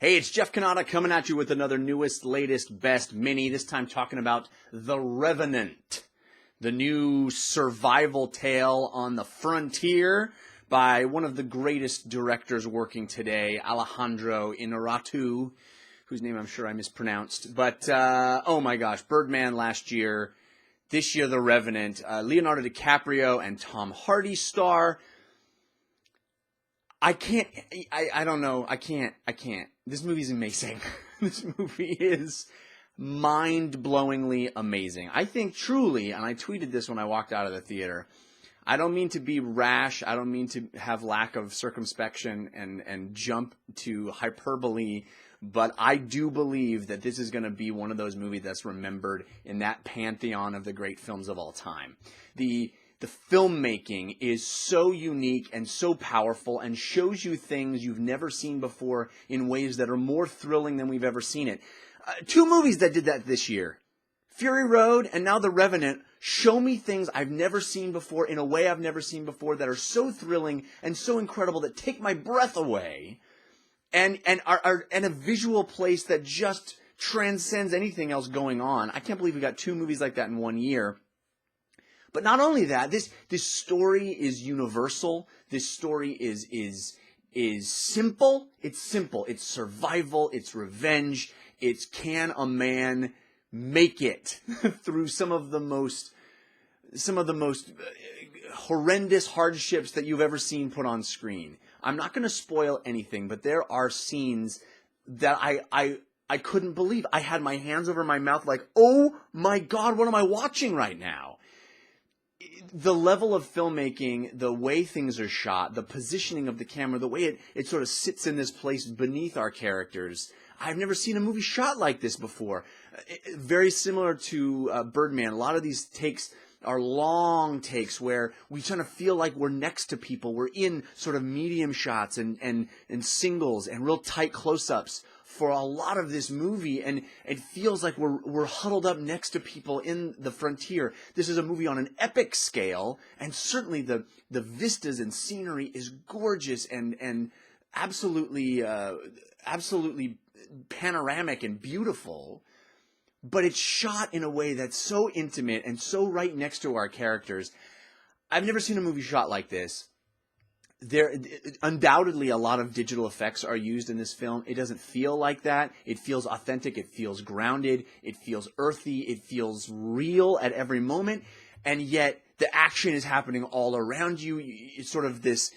Hey, it's Jeff Cannata coming at you with another newest, latest, best mini, this time talking about The Revenant, the new survival tale on the frontier by one of the greatest directors working today, Alejandro Iñárritu, whose name I'm sure I mispronounced. But, oh my gosh, Birdman last year, this year The Revenant, Leonardo Dicaprio and Tom Hardy star. I don't know. I can't. This movie's amazing. This movie is mind-blowingly amazing. I think truly, and I tweeted this when I walked out of the theater, I don't mean to be rash. I don't mean to have lack of circumspection and jump to hyperbole, but I do believe that this is going to be one of those movies that's remembered in that pantheon of the great films of all time. The filmmaking is so unique and so powerful and shows you things you've never seen before in ways that are more thrilling than we've ever seen it. Two movies that did that this year, Fury Road and now The Revenant, show me things I've never seen before in a way I've never seen before that are so thrilling and so incredible that take my breath away and are in a visual place that just transcends anything else going on. I can't believe we got two movies like that in 1 year. But not only that, this story is universal. This story is simple. It's simple. It's survival. It's revenge. It's can a man make it through some of the most horrendous hardships that you've ever seen put on screen. I'm not going to spoil anything, but there are scenes that I couldn't believe. I had my hands over my mouth like, oh my God, what am I watching right now? The level of filmmaking, the way things are shot, the positioning of the camera, the way it sort of sits in this place beneath our characters. I've never seen a movie shot like this before. Very similar to Birdman. A lot of these takes are long takes where we kind of feel like we're next to people. We're in sort of medium shots and singles and real tight close-ups for a lot of this movie, and it feels like we're huddled up next to people in the frontier. This is a movie on an epic scale, and certainly the vistas and scenery is gorgeous and absolutely panoramic and beautiful. But it's shot in a way that's so intimate and so right next to our characters. I've never seen a movie shot like this. There undoubtedly a lot of digital effects are used in this film. It doesn't feel like that. It feels authentic. It feels grounded. It feels earthy. It feels real at every moment. And yet the action is happening all around you. It's sort of this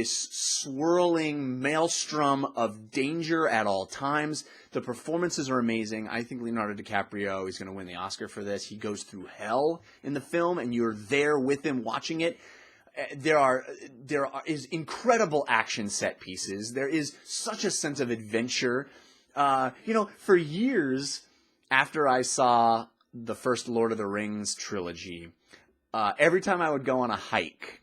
swirling maelstrom of danger at all times. The performances are amazing. I think Leonardo Dicaprio is going to win the Oscar for this. He goes through hell in the film, and you're there with him watching it. There is incredible action set pieces. There is such a sense of adventure. For years after I saw the first Lord of the Rings trilogy, every time I would go on a hike,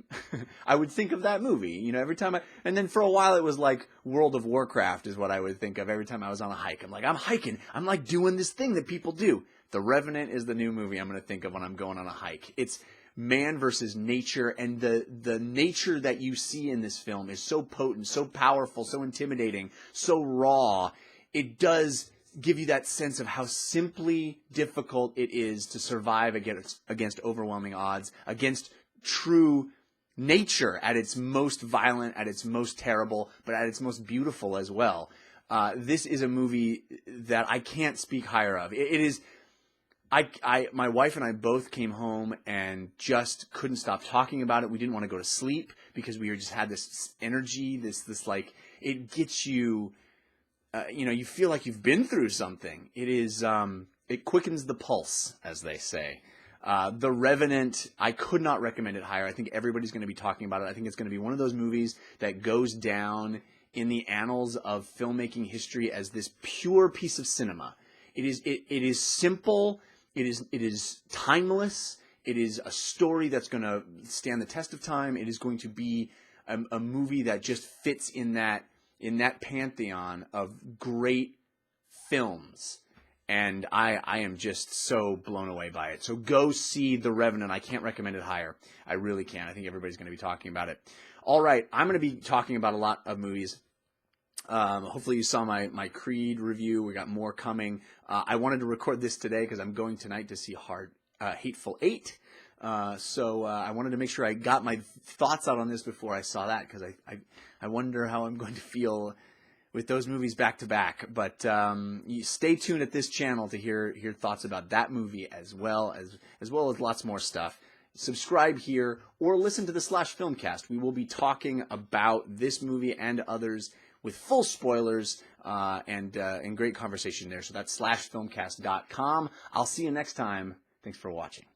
I would think of that movie. And then for a while it was like World of Warcraft is what I would think of every time I was on a hike. I'm hiking. I'm like doing this thing that people do. The Revenant is the new movie I'm going to think of when I'm going on a hike. It's man versus nature, and the nature that you see in this film is so potent, so powerful, so intimidating, so raw. It does give you that sense of how simply difficult it is to survive against overwhelming odds, against true nature at its most violent, at its most terrible, but at its most beautiful as well. This is a movie that I can't speak higher of. It is. My wife and I both came home and just couldn't stop talking about it. We didn't want to go to sleep because we just had this energy, this like, it gets you, you feel like you've been through something. It is, it quickens the pulse, as they say. The Revenant, I could not recommend it higher. I think everybody's going to be talking about it. I think it's going to be one of those movies that goes down in the annals of filmmaking history as this pure piece of cinema. It is simple. It is timeless. It is a story that's going to stand the test of time. It is going to be a movie that just fits in that pantheon of great films. And I am just so blown away by it. So go see The Revenant. I can't recommend it higher. I really can't. I think everybody's going to be talking about it. All right, I'm going to be talking about a lot of movies Hopefully you saw my Creed review. We got more coming. I wanted to record this today because I'm going tonight to see Hateful Eight. So I wanted to make sure I got my thoughts out on this before I saw that, because I wonder how I'm going to feel with those movies back to back. But you stay tuned at this channel to hear thoughts about that movie as well as lots more stuff. Subscribe here or listen to the /Filmcast. We will be talking about this movie and others with full spoilers and great conversation there. So that's /filmcast.com. I'll see you next time. Thanks for watching.